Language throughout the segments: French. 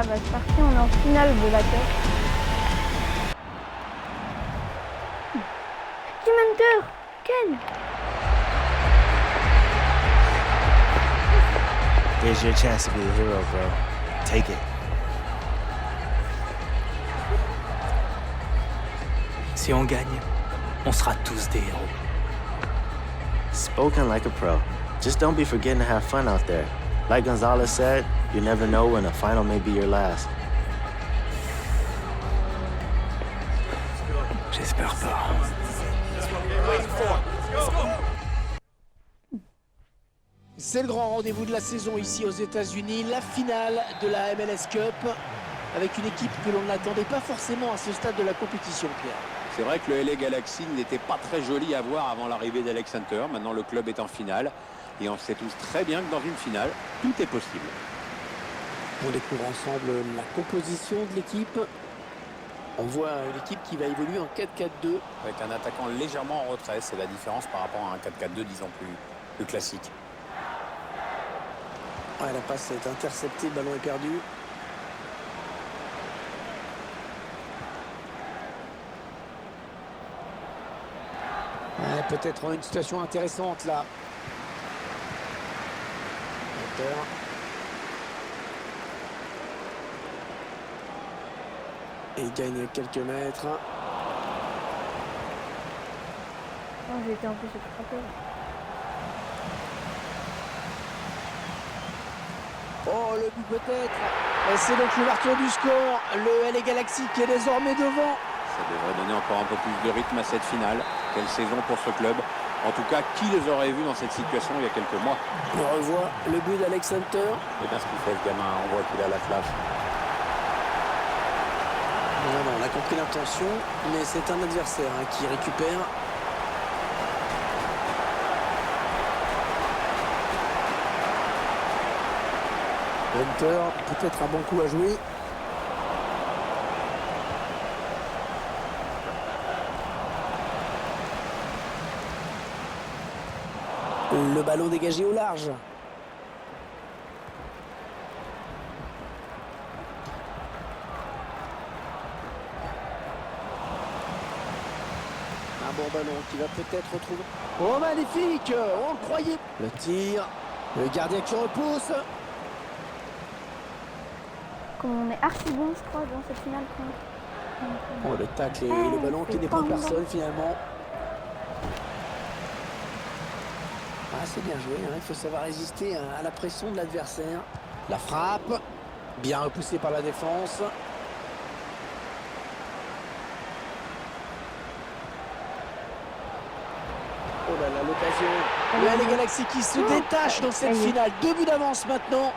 là, bah, c'est parti, on est en finale de la Cup. Team Hunter, Ken. Here's your chance to be a hero, bro. Take it. Si on gagne, on sera tous des héros. Spoken like a pro. Just don't be forgetting to have fun out there. Like Gonzalez said, you never know when a final may be your last. J'espère pas. C'est le grand rendez-vous de la saison ici aux États-Unis, la finale de la MLS Cup, avec une équipe que l'on n'attendait pas forcément à ce stade de la compétition, Pierre. C'est vrai que le LA Galaxy n'était pas très joli à voir avant l'arrivée d'Alex Hunter. Maintenant, le club est en finale. Et on sait tous très bien que dans une finale, tout est possible. On découvre ensemble la composition de l'équipe. On voit une équipe qui va évoluer en 4-4-2. Avec un attaquant légèrement en retrait, c'est la différence par rapport à un 4-4-2, disons, plus classique. Ouais, la passe est interceptée, le ballon est perdu. Ouais, peut-être une situation intéressante là. Et il gagne quelques mètres. Oh, j'ai été empêché de frapper. Oh, le but peut-être. Et c'est donc l'ouverture du score. Le LA Galaxy qui est désormais devant. Ça devrait donner encore un peu plus de rythme à cette finale. Quelle saison pour ce club. En tout cas, qui les aurait vus dans cette situation il y a quelques mois? On revoit le but d'Alex Hunter. C'est bien ce qu'il fait, ce gamin. On voit qu'il a la flash. Non, on a compris l'intention, mais c'est un adversaire qui récupère. Hunter, peut-être un bon coup à jouer. Le ballon dégagé au large. Un bon ballon qui va peut-être retrouver. Oh, magnifique! On le croyait. Le tir. Le gardien qui repousse. Comme on est archi bon, je crois, dans cette finale. Oh, le tacle et le ballon qui n'est pas personne finalement. Ah, c'est bien joué, hein. Il faut savoir résister à la pression de l'adversaire. La frappe, bien repoussée par la défense. Oh là là, l'occasion. Le LA Galaxy qui se détache dans cette finale. 2 buts d'avance maintenant.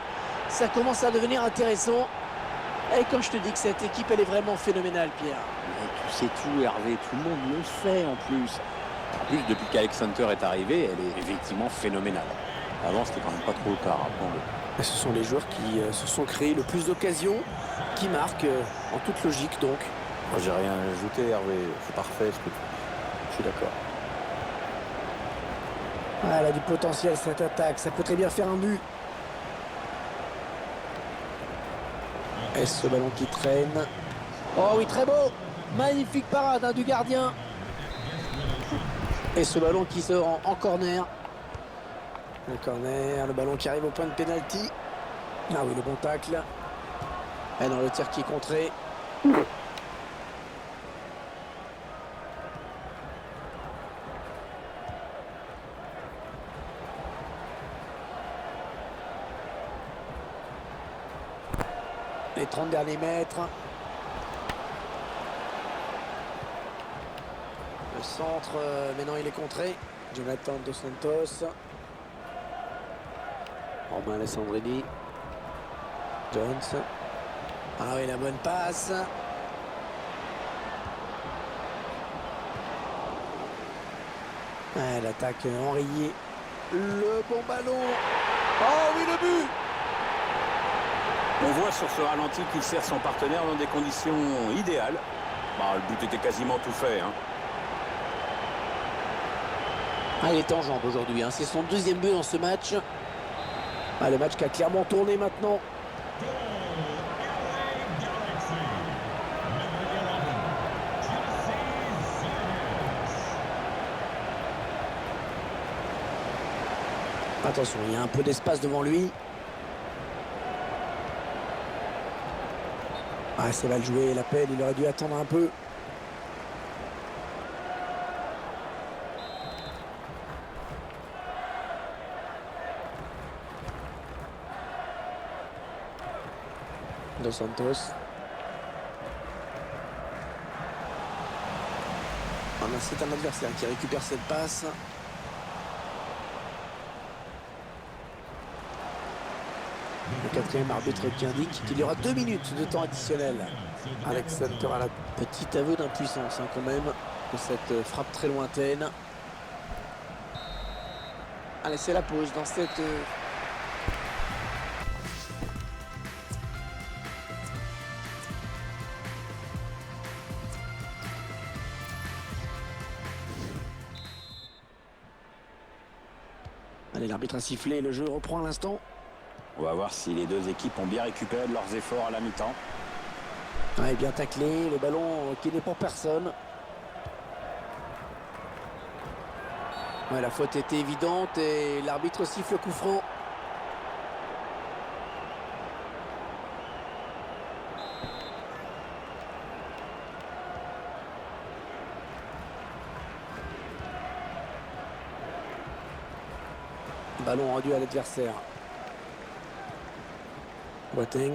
Ça commence à devenir intéressant. Et comme je te dis que cette équipe, elle est vraiment phénoménale, Pierre. Mais tu sais tout, Hervé. Tout le monde le sait en plus. En plus, depuis qu'Alex Hunter est arrivé, elle est effectivement phénoménale. Avant, c'était quand même pas trop le cas, rappelons-le. Ce sont les joueurs qui se sont créés le plus d'occasions, qui marquent en toute logique donc. Moi, j'ai rien à ajouter, Hervé. C'est parfait ce que je suis d'accord. Ah, elle a du potentiel cette attaque, ça peut très bien faire un but. Et ce ballon qui traîne. Oh oui, très beau. Magnifique parade du gardien. Et ce ballon qui se rend en corner. Un corner, le ballon qui arrive au point de pénalty. Ah oui, le bon tacle. Et dans le tir qui est contré. Les 30 derniers mètres. Le centre, maintenant il est contré. Jonathan Dos Santos. Romain Alessandrini. Jones. Ah oui, la bonne passe. Ah, l'attaque enrayée. Le bon ballon. Oh oui, le but. On voit sur ce ralenti qu'il sert son partenaire dans des conditions idéales. Bah, le but était quasiment tout fait. Hein. Ah, il est en jambes aujourd'hui. Hein. C'est son deuxième but dans ce match. Ah, le match qui a clairement tourné maintenant. Attention, il y a un peu d'espace devant lui. Ah, c'est mal joué, l'appel, il aurait dû attendre un peu. Dos Santos. Ah non, c'est un adversaire qui récupère cette passe. Le quatrième arbitre qui indique qu'il y aura 2 minutes de temps additionnel. Alex Center a la petite aveu d'impuissance quand même de cette frappe très lointaine. Allez, c'est la pause dans cette... Allez, l'arbitre a sifflé, le jeu reprend à l'instant. On va voir si les deux équipes ont bien récupéré de leurs efforts à la mi-temps. Ouais, bien taclé, le ballon qui n'est pour personne. Ouais, la faute était évidente et l'arbitre siffle le coup franc. Ballon rendu à l'adversaire. Boateng.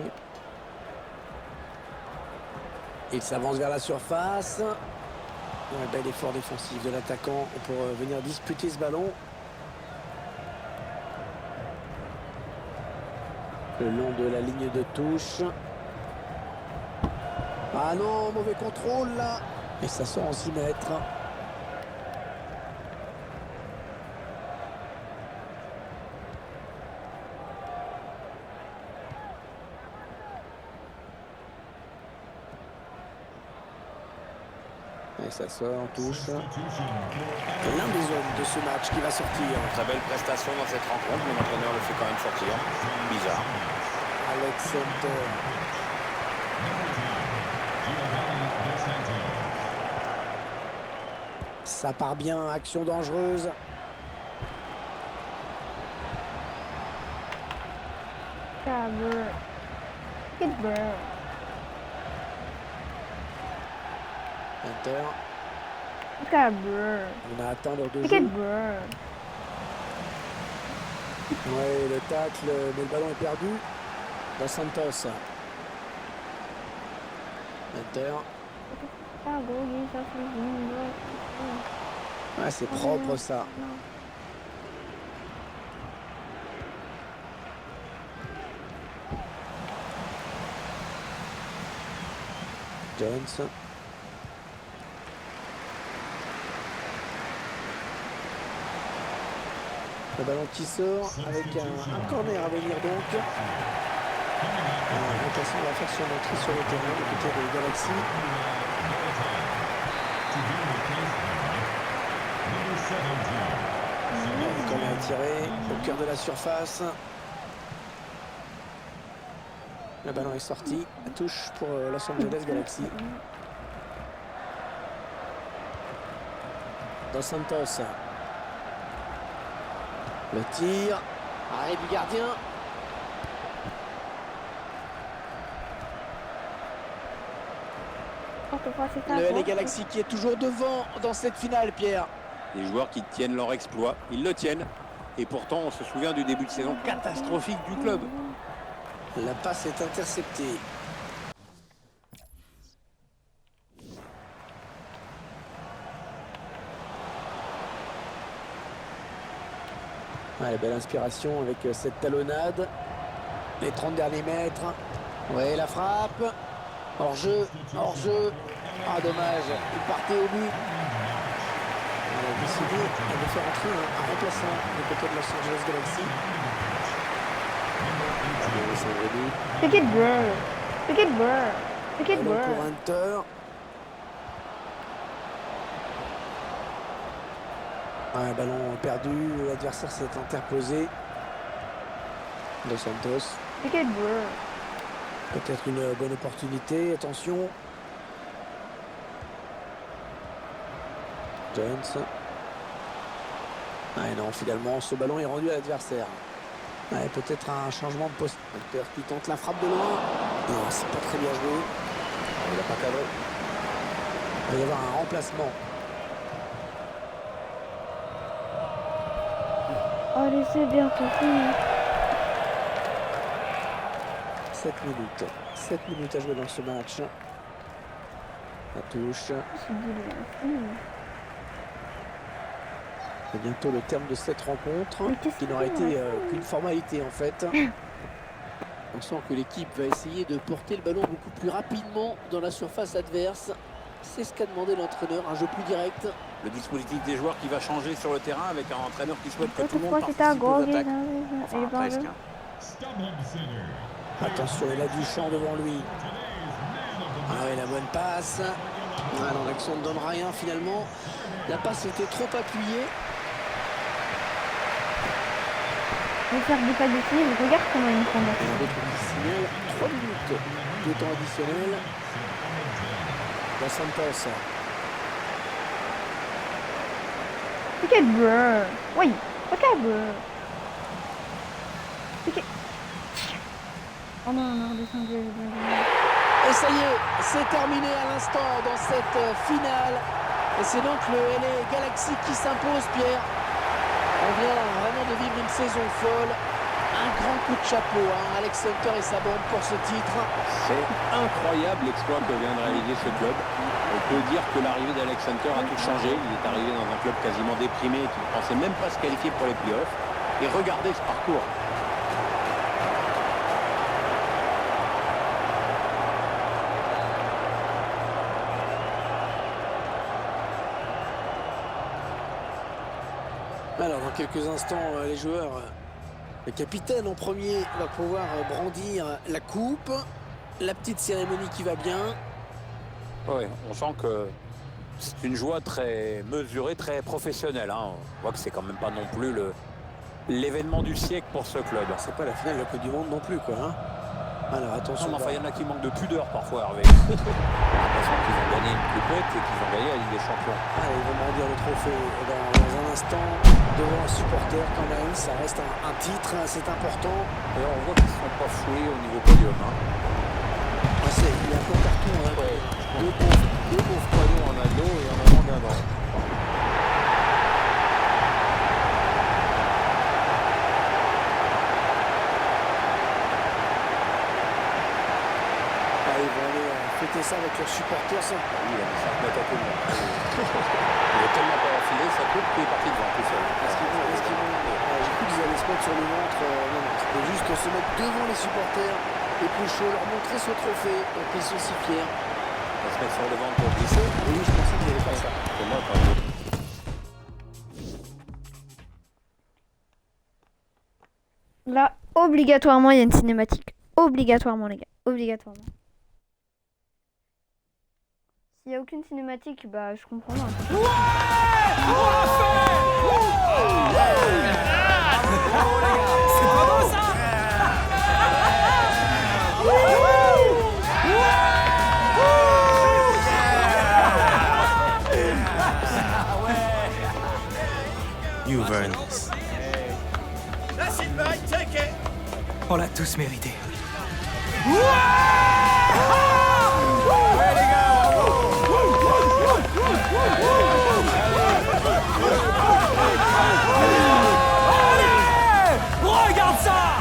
Il s'avance vers la surface. Un bel effort défensif de l'attaquant pour venir disputer ce ballon. Le long de la ligne de touche. Ah non, mauvais contrôle là. Et ça sort en 6 mètres. Et ça sort en touche. L'un des hommes de ce match qui va sortir. Très belle prestation dans cette rencontre, mais l'entraîneur le fait quand même sortir. Bizarre. Alex Center. Ça part bien, action dangereuse. Cabur. Pittsburgh. Inter. Cabur. On a atteint l'heure de jeu. Pittsburgh. Ouais, le tacle, mais le ballon est perdu. Dos Santos. Inter. Ouais, c'est propre ça. Jones. Le ballon qui sort avec un corner à venir donc. Remplaçant va faire son entrée sur le terrain du côté de Galaxy. Le corner à tirer au cœur de la surface. Le ballon est sorti. La touche pour Los Angeles Galaxy. Dos Santos. Le tir. Arrêt du gardien. Le LA Galaxy qui est toujours devant dans cette finale, Pierre. Les joueurs qui tiennent leur exploit, ils le tiennent. Et pourtant, on se souvient du début de saison catastrophique du club. La passe est interceptée. Ouais, belle inspiration avec cette talonnade. Les 30 derniers mètres. Ouais, la frappe. Hors-jeu, hors-jeu. Ah, dommage. Il partait au but. On a décidé de faire entrer un remplaçant du côté de Los Angeles Galaxy. Pittsburgh. Pittsburgh. Ballon Pittsburgh. pour Hunter. Un ballon perdu, l'adversaire s'est interposé. Dos Santos. Pittsburgh. Peut-être une bonne opportunité, attention. Jones. Ouais, non, finalement, ce ballon est rendu à l'adversaire. Ouais, peut-être un changement de poste. Alper qui tente la frappe de loin. Non, c'est pas très bien joué. Il n'a pas cadré. Il va y avoir un remplacement. Allez, c'est bientôt fini. 7 minutes. 7 minutes à jouer dans ce match. La touche. C'est fini. C'est bientôt le terme de cette rencontre, Mais qu'est-ce qui qu'il n'aura fait, été là qu'une formalité en fait. On sent que l'équipe va essayer de porter le ballon beaucoup plus rapidement dans la surface adverse. C'est ce qu'a demandé l'entraîneur, un jeu plus direct. Le dispositif des joueurs qui va changer sur le terrain avec un entraîneur qui souhaite que tout le monde Pourquoi c'était un participe aux gros attaques. Il Enfin, est pas presque. là. Attention, il a du champ devant lui. Ah oui, la bonne passe. Ah non, l'action ne donne rien finalement. La passe était trop appuyée. Je vais faire des pas défilés, mais regarde comment ils me font Et battre. l'arbitre qui signale 3 minutes de temps additionnel. Dos Santos. Pick it, bro. Oui, ok, bro. Pick it. Oh non, non, descendu. Et ça y est, c'est terminé à l'instant dans cette finale. Et c'est donc le LA Galaxy qui s'impose, Pierre. On vient vraiment de vivre une saison folle. Un grand coup de chapeau, hein, Alex Hunter et sa bande pour ce titre. C'est incroyable l'exploit que vient de réaliser ce club. On peut dire que l'arrivée d'Alex Hunter a tout changé. Il est arrivé dans un club quasiment déprimé qui ne pensait même pas se qualifier pour les playoffs. Et regardez ce parcours. Alors dans quelques instants, les joueurs, le capitaine en premier va pouvoir brandir la coupe. La petite cérémonie qui va bien. Ouais, on sent que c'est une joie très mesurée, très professionnelle. Hein. On voit que c'est quand même pas non plus l'événement du siècle pour ce club. C'est pas la finale de la Coupe du Monde non plus, quoi. Hein. Alors attention. Non, mais enfin, il y en a qui manquent de pudeur parfois, Hervé. J'ai l'impression qu'ils ont gagné une coupette et qu'ils ont gagné la Ligue des Champions. Allez, ils vont brandir le trophée dans un instant devant un supporter quand même. Ça reste un titre, c'est important. Et on voit qu'ils ne sont pas foués au niveau podium. Hein. Ah, il y a encore partout. Hein. Ouais, deux pauvres poignons en ado et en moment d'un an. Ah, ils vont aller fêter ça avec leurs supporters. Ça. Ah oui, il a mis 5 mètres à tout le monde. Il a tellement pas enfilé sa coupe qu'il est parti devant tout seul. J'ai cru qu'ils allaient se mettre sur le ventre. Non, non, c'était juste se mettre devant les supporters et Pouchot leur montrer ce trophée. Donc ils sont si fiers. On va se mettre sur le ventre pour glisser. Oui, je pensais qu'ils allaient faire ça. C'est moi quand même. Là, obligatoirement, il y a une cinématique. Obligatoirement, les gars. Obligatoirement. S'il n'y a aucune cinématique, bah je comprends pas. C'est pas beau ça? You've earned this. On l'a tous mérité. Regarde ça!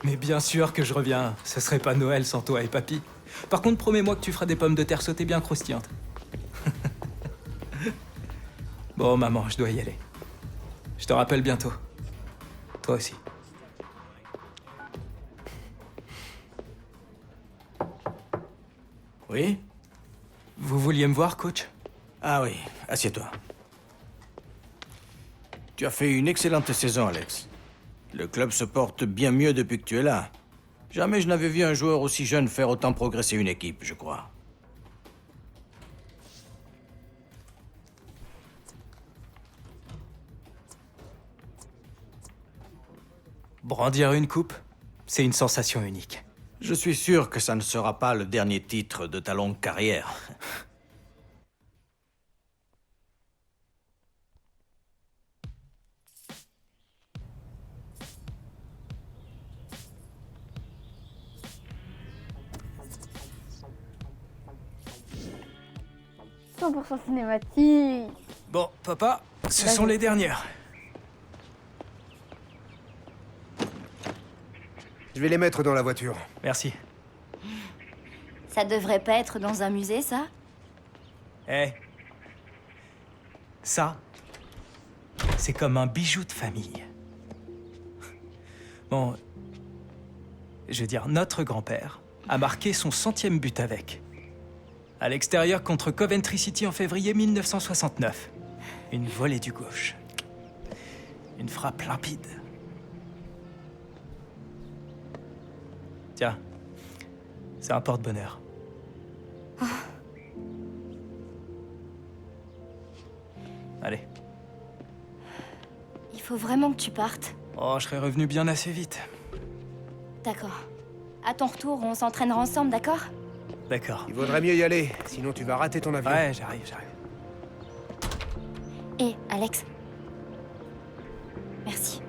Mais bien sûr que je reviens. Ce serait pas Noël sans toi et papy. Par contre, promets-moi que tu feras des pommes de terre sautées bien croustillantes. Bon, maman, je dois y aller. Je te rappelle bientôt. Toi aussi. Oui? Vous vouliez me voir, coach? Ah oui, assieds-toi. Tu as fait une excellente saison, Alex. Le club se porte bien mieux depuis que tu es là. Jamais je n'avais vu un joueur aussi jeune faire autant progresser une équipe, je crois. Brandir une coupe, c'est une sensation unique. Je suis sûr que ça ne sera pas le dernier titre de ta longue carrière. « 100% cinématique. Bon, papa, ce Vas-y. sont les dernières. Je vais les mettre dans la voiture. Merci. Ça devrait pas être dans un musée, ça? Eh. Ça, c'est comme un bijou de famille. Bon, je veux dire, notre grand-père a marqué son 100e but avec. À l'extérieur contre Coventry City en février 1969. Une volée du gauche. Une frappe limpide. Tiens, c'est un porte-bonheur. Allez. Il faut vraiment que tu partes. Oh, je serais revenu bien assez vite. D'accord. À ton retour, on s'entraînera ensemble, d'accord? D'accord. Il vaudrait mieux y aller, sinon tu vas rater ton avion. Ouais, j'arrive. Hé, Alex. Merci.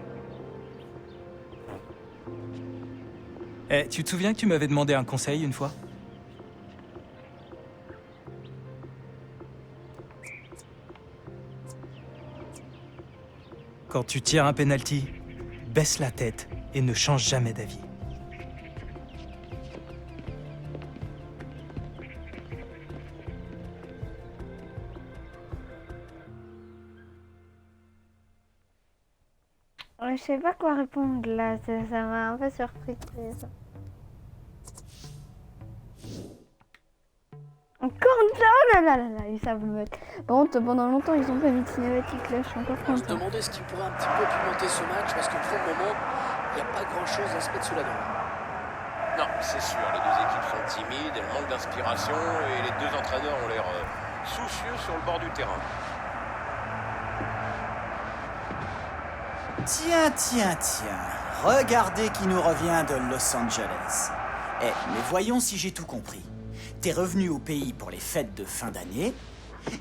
Eh, tu te souviens que tu m'avais demandé un conseil une fois? Quand tu tires un penalty, baisse la tête et ne change jamais d'avis. Je sais pas quoi répondre là, ça m'a un peu surpris. Ça. Encore une fois, oh là là là là, ils savent le mettre. Par contre, pendant longtemps, ils ont pas mis de cinématique là, je suis encore On se contente. demandait ce qui pourrait un petit peu pimenter ce match parce que pour le moment, il n'y a pas grand-chose à se mettre sous la dent. Non, c'est sûr, les deux équipes sont timides, elles manquent d'inspiration et les deux entraîneurs ont l'air soucieux sur le bord du terrain. Tiens. Regardez qui nous revient de Los Angeles. Eh, mais voyons si j'ai tout compris. T'es revenu au pays pour les fêtes de fin d'année,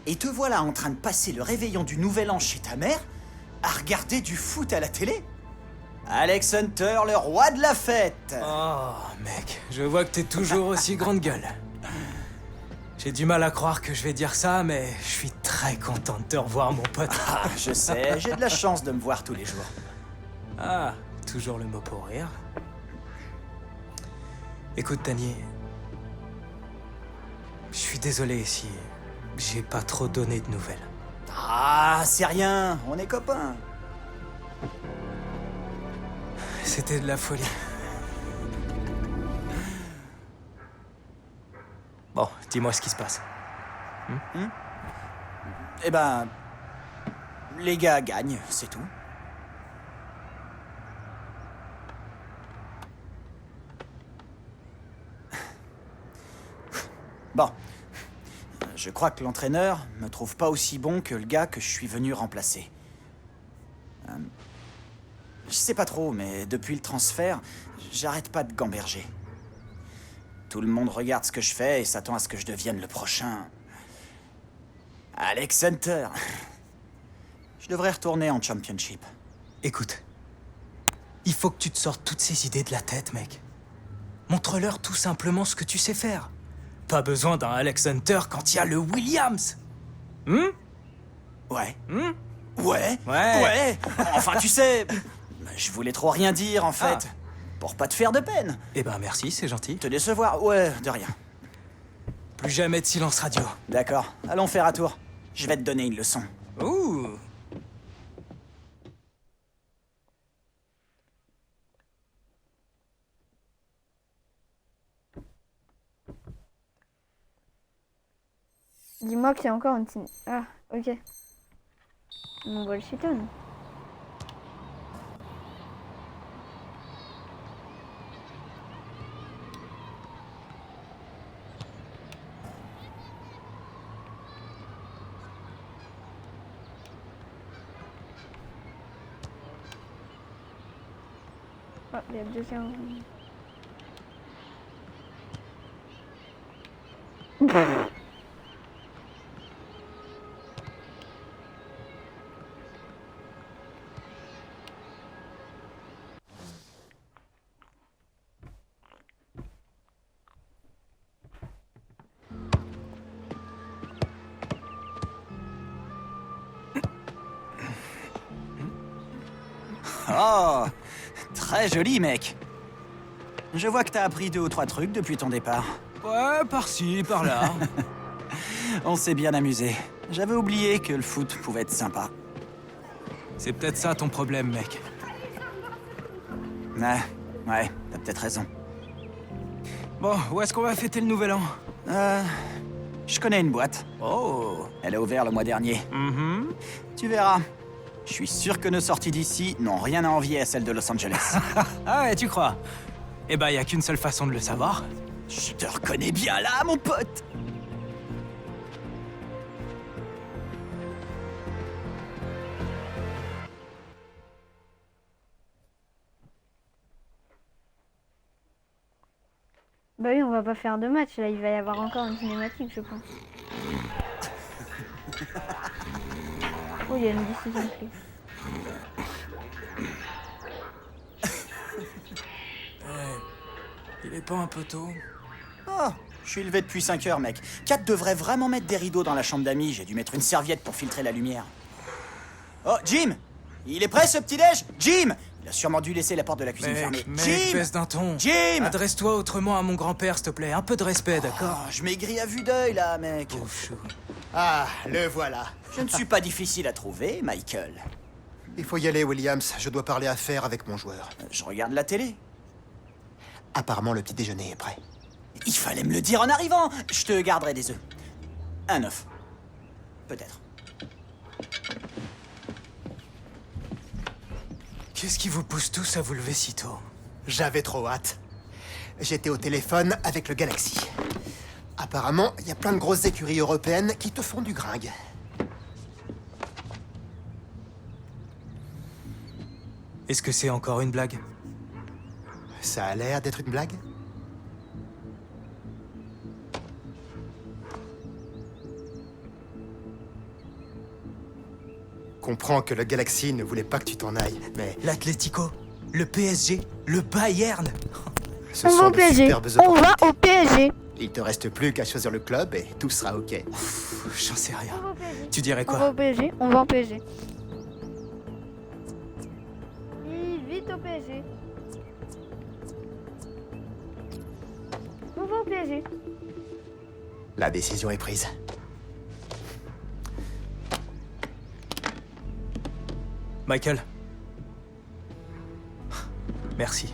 et te voilà en train de passer le réveillon du Nouvel An chez ta mère, à regarder du foot à la télé? Alex Hunter, le roi de la fête! Oh, mec, je vois que t'es toujours aussi grande gueule. J'ai du mal à croire que je vais dire ça, mais je suis très content de te revoir, mon pote. Ah, je sais, j'ai de la chance de me voir tous les jours. Ah, toujours le mot pour rire. Écoute, Tani, je suis désolé si j'ai pas trop donné de nouvelles. Ah, c'est rien, on est copains. C'était de la folie. Bon, dis-moi ce qui se passe. Eh ben, les gars gagnent, c'est tout. Bon, je crois que l'entraîneur me trouve pas aussi bon que le gars que je suis venu remplacer. Je sais pas trop, mais depuis le transfert, j'arrête pas de gamberger. Tout le monde regarde ce que je fais et s'attend à ce que je devienne le prochain. Alex Hunter. Je devrais retourner en Championship. Écoute, il faut que tu te sortes toutes ces idées de la tête, mec. Montre-leur tout simplement ce que tu sais faire. Pas besoin d'un Alex Hunter quand il y a le Williams. Ouais. Hmm? Ouais. Ouais. Enfin, tu sais, je voulais trop rien dire, en fait. Ah. Pour pas te faire de peine. Eh ben merci, c'est gentil. Te décevoir, ouais, de rien. Plus jamais de silence radio. D'accord, allons faire un tour. Je vais te donner une leçon. Ouh. Dis-moi qu'il y a encore une ciné. Ah, ok. Mon bullshiton. Oh, il y a le deuxième. Oh, très joli, mec. Je vois que t'as appris 2 ou 3 trucs depuis ton départ. Ouais, par-ci, par-là. On s'est bien amusé. J'avais oublié que le foot pouvait être sympa. C'est peut-être ça ton problème, mec. Ouais, t'as peut-être raison. Bon, où est-ce qu'on va fêter le nouvel an? Je connais une boîte. Oh. Elle a ouvert le mois dernier. Mhm. Tu verras. Je suis sûr que nos sorties d'ici n'ont rien à envier à celles de Los Angeles. Ah ouais, tu crois? Eh ben, y a qu'une seule façon de le savoir. Je te reconnais bien là, mon pote. Bah oui, on va pas faire de match là, il va y avoir encore une cinématique, je pense. Oh, il y a une décision prise. Il est pas un peu tôt? Oh, je suis levé depuis 5 heures, mec. Kat devrait vraiment mettre des rideaux dans la chambre d'amis. J'ai dû mettre une serviette pour filtrer la lumière. Oh, Jim! Il est prêt, ce petit-déj? Jim! Il a sûrement dû laisser la porte de la cuisine fermée. Mec, Jim! baisse d'un ton. Jim! Adresse-toi autrement à mon grand-père, s'il te plaît. Un peu de respect, d'accord? Oh, je maigris à vue d'œil, là, mec. Pauvre chou. Ah, le voilà. Je ne suis pas difficile à trouver, Michael. Il faut y aller, Williams. Je dois parler affaires avec mon joueur. Je regarde la télé. Apparemment, le petit déjeuner est prêt. Il fallait me le dire en arrivant. Je te garderai des œufs. Un œuf. Peut-être. Qu'est-ce qui vous pousse tous à vous lever si tôt? J'avais trop hâte. J'étais au téléphone avec le Galaxy. Apparemment, il y a plein de grosses écuries européennes qui te font du gringue. Est-ce que c'est encore une blague? Ça a l'air d'être une blague? Comprends que le Galaxy ne voulait pas que tu t'en ailles, mais L'Atlético, le PSG, le Bayern. ce On va sont au de PSG. superbes On va opportunités. au PSG. Il te reste plus qu'à choisir le club et tout sera ok. J'en sais rien. On va au PSG. Tu dirais On va quoi? au PSG. On va au PSG. Vite au PSG. On va au PSG. La décision est prise. Michael. Merci.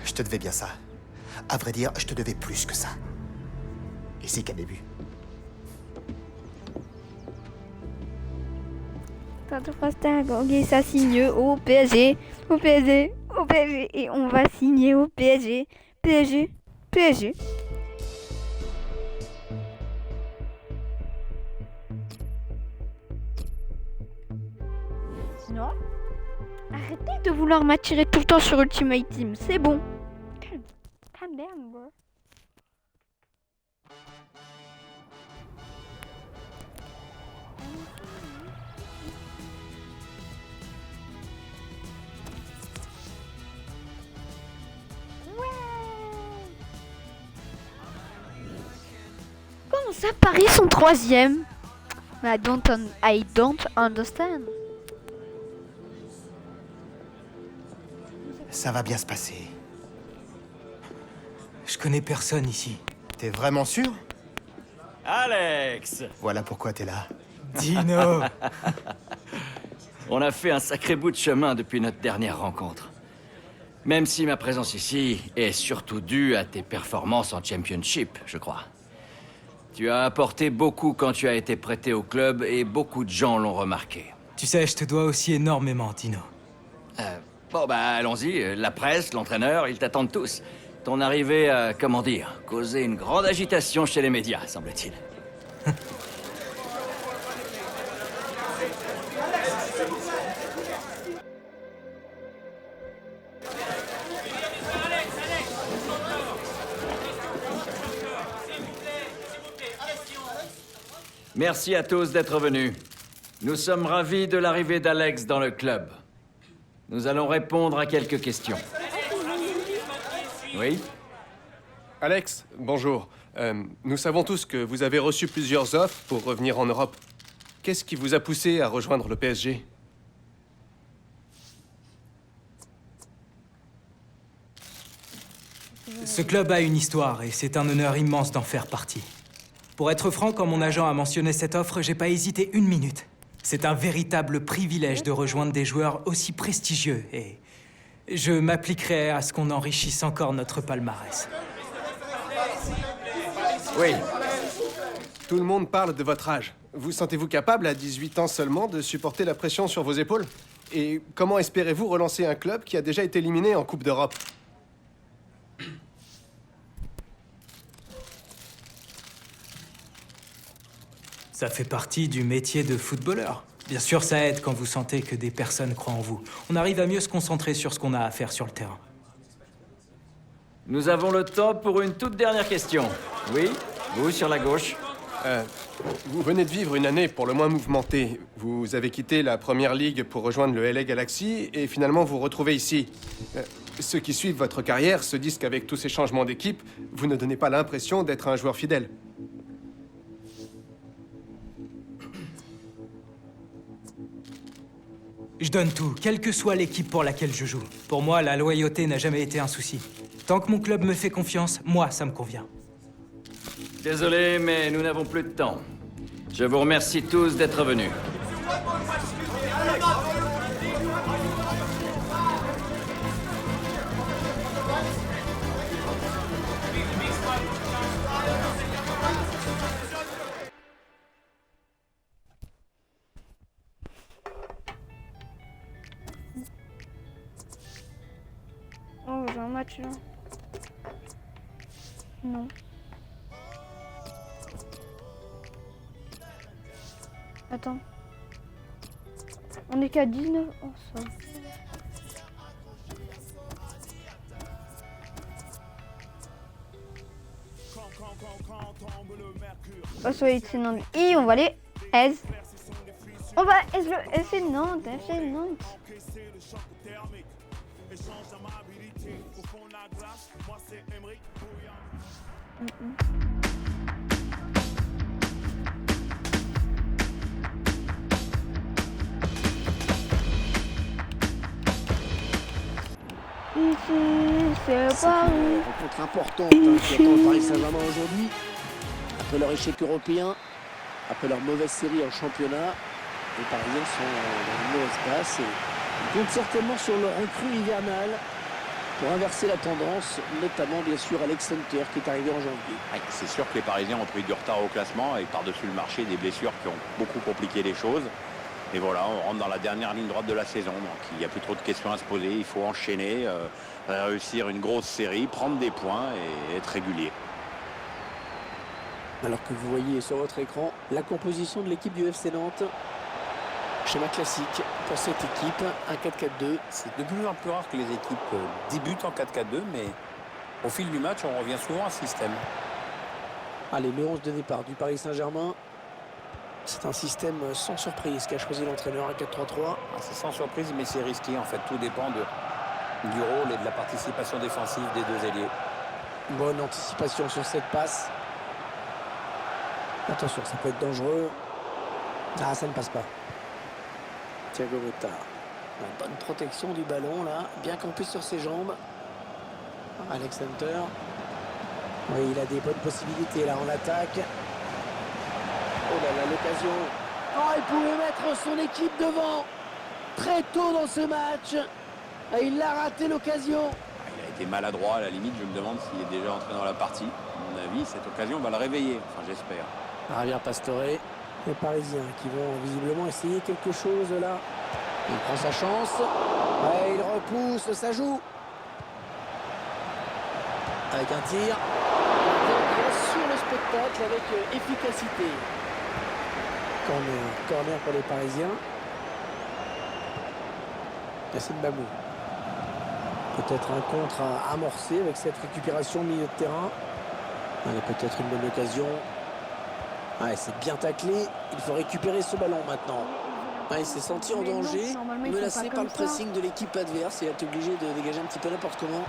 Je te devais bien ça. À vrai dire, je te devais plus que ça. Ici qu'à début. Tantôt Frostag, ok, ça signe au PSG. Au PSG. Au PSG. Et on va signer au PSG. PSG. PSG. Non. Arrêtez de vouloir m'attirer tout le temps sur Ultimate Team, c'est bon. Calm down, bro. Comment ça, Paris sont troisième? I don't understand. Ça va bien se passer. Je connais personne ici. T'es vraiment sûr? Alex! Voilà pourquoi t'es là. Dino. On a fait un sacré bout de chemin depuis notre dernière rencontre. Même si ma présence ici est surtout due à tes performances en Championship, je crois. Tu as apporté beaucoup quand tu as été prêté au club et beaucoup de gens l'ont remarqué. Tu sais, je te dois aussi énormément, Dino. Bon bah allons-y, la presse, l'entraîneur, ils t'attendent tous. Ton arrivée a, comment dire, causé une grande agitation chez les médias, semble-t-il. Merci à tous d'être venus. Nous sommes ravis de l'arrivée d'Alex dans le club. Nous allons répondre à quelques questions. Oui? Alex, bonjour. Nous savons tous que vous avez reçu plusieurs offres pour revenir en Europe. Qu'est-ce qui vous a poussé à rejoindre le PSG? Ce club a une histoire et c'est un honneur immense d'en faire partie. Pour être franc, quand mon agent a mentionné cette offre, j'ai pas hésité une minute. C'est un véritable privilège de rejoindre des joueurs aussi prestigieux et je m'appliquerai à ce qu'on enrichisse encore notre palmarès. Oui. Tout le monde parle de votre âge. Vous sentez-vous capable, à 18 ans seulement, de supporter la pression sur vos épaules? Et comment espérez-vous relancer un club qui a déjà été éliminé en Coupe d'Europe? Ça fait partie du métier de footballeur. Bien sûr, ça aide quand vous sentez que des personnes croient en vous. On arrive à mieux se concentrer sur ce qu'on a à faire sur le terrain. Nous avons le temps pour une toute dernière question. Oui, vous sur la gauche. Vous venez de vivre une année pour le moins mouvementée. Vous avez quitté la Première Ligue pour rejoindre le LA Galaxy et finalement vous retrouvez ici. Ceux qui suivent votre carrière se disent qu'avec tous ces changements d'équipe, vous ne donnez pas l'impression d'être un joueur fidèle. Je donne tout, quelle que soit l'équipe pour laquelle je joue. Pour moi, la loyauté n'a jamais été un souci. Tant que mon club me fait confiance, moi, ça me convient. Désolé, mais nous n'avons plus de temps. Je vous remercie tous d'être venus. Oh, j'ai un match là. Non. Attends. On est qu'à 19. Oh, ça. Oh, soyez c'est Nantes. Et on va aller S. On va S le FC Nantes. FC Nantes. Ici, c'est Paris. Une rencontre importante qui attend le Paris Saint-Germain aujourd'hui. Après leur échec européen, après leur mauvaise série en championnat, les Parisiens sont dans une mauvaise passe et ils comptent certainement sur leur recrue hivernale pour inverser la tendance, notamment bien sûr Alex Hunter qui est arrivé en janvier. Ouais, c'est sûr que les Parisiens ont pris du retard au classement et par-dessus le marché des blessures qui ont beaucoup compliqué les choses. Et voilà, on rentre dans la dernière ligne droite de la saison, donc il n'y a plus trop de questions à se poser, il faut enchaîner, réussir une grosse série, prendre des points et être régulier. Alors que vous voyez sur votre écran la composition de l'équipe du FC Nantes. Schéma classique pour cette équipe, un 4-4-2. C'est de plus en plus rare que les équipes débutent en 4-4-2, mais au fil du match, on revient souvent à ce système. Allez, le 11 de départ du Paris Saint-Germain. C'est un système sans surprise qu'a choisi l'entraîneur à 4-3-3. C'est sans surprise, mais c'est risqué. En fait, tout dépend du rôle et de la participation défensive des deux ailiers. Bonne anticipation sur cette passe. Attention, ça peut être dangereux. Ah, ça ne passe pas. Thiago Motta. La bonne protection du ballon, là. Bien campé sur ses jambes. Alex Hunter. Oui, il a des bonnes possibilités, là, en attaque. Oh là là, l'occasion. Oh, il pouvait mettre son équipe devant très tôt dans ce match. Et il a raté l'occasion. Il a été maladroit à la limite. Je me demande s'il est déjà entré dans la partie. À mon avis, cette occasion va le réveiller. Enfin, j'espère. Javier Pastore. Les Parisiens qui vont visiblement essayer quelque chose là. Il prend sa chance. Ouais, il repousse, ça joue. Avec un tir. Sur le spectacle avec efficacité. Corner pour les Parisiens. Yassine Babou. Peut-être un contre à amorcer avec cette récupération au milieu de terrain. Allez, peut-être une bonne occasion. Ouais, c'est bien taclé. Il faut récupérer ce ballon maintenant. Ouais, il s'est senti en danger, menacé par le pressing de l'équipe adverse. Il a été obligé de dégager un petit peu n'importe comment.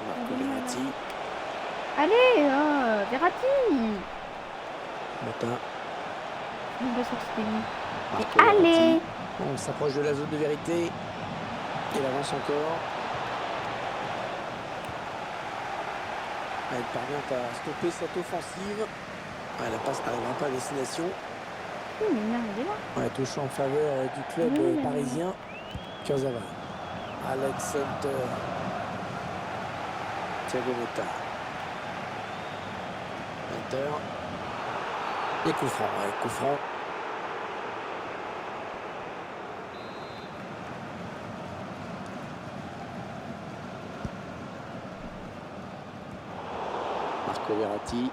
Marco Verratti. Allez, Verratti. Motin. On va sortir. Marco Allez. Verratti. On s'approche de la zone de vérité. Il avance encore. Elle parvient à stopper cette offensive. La passe n'arrivera pas à destination. Oui, mais là, il est là. Ouais, touche en faveur du club parisien. Kurzawa. Alex Center. Thiago Motta. Hunter. Et coup franc. Ouais, coup franc. Marco Verratti.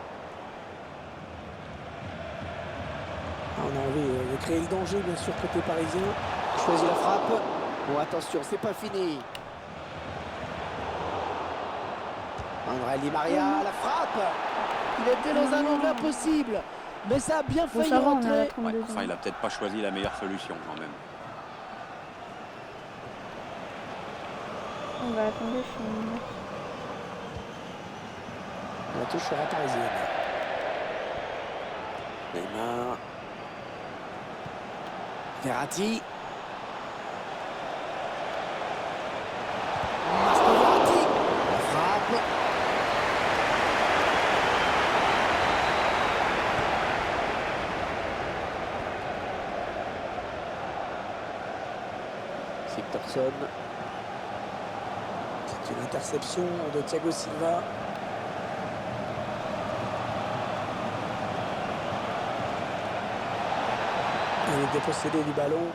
On a envie de créer le danger, bien sûr, côté parisien. Choisit la frappe. Bon, attention, c'est pas fini. André Di Maria, la frappe. Il était dans un angle impossible. Mais ça a bien failli rentrer. Ouais, enfin, il a peut-être pas choisi la meilleure solution quand même. On va attendre chez nous. La touche sera parisienne. Neymar. Verratti. Marco Verratti. La frappe. Sigtorsson. C'est une interception de Thiago Silva. Il est dépossédé du ballon.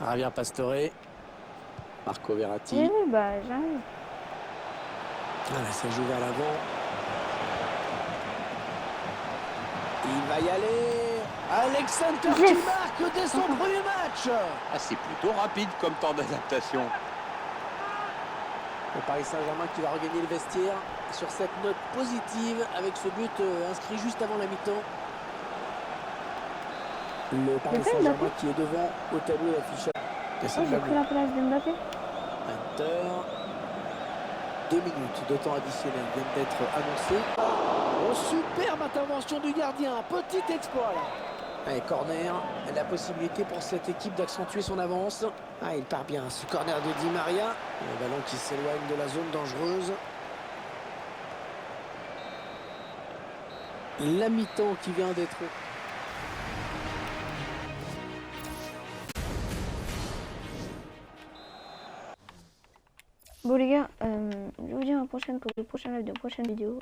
Javier Pastore. Marco Verratti. Oui, bah j'arrive. Là, ça joue vers l'avant. Il va y aller. Alex Hunter qui marque dès son premier match. Ah, c'est plutôt rapide comme temps d'adaptation. Le Paris Saint-Germain qui va regagner le vestiaire sur cette note positive avec ce but inscrit juste avant la mi-temps. Le Paris Saint-Germain qui est devant au tableau d'affichage. J'ai pris la place de Mbappé. Hunter. 2 minutes de temps additionnel viennent d'être annoncées. Oh, superbe intervention du gardien. Petit exploit là. Allez, corner. La possibilité pour cette équipe d'accentuer son avance. Ah, il part bien. Ce corner de Di Maria. Le ballon qui s'éloigne de la zone dangereuse. La mi-temps qui vient d'être... Bon les gars, je vous dis à la prochaine pour le prochain live de la prochaine vidéo.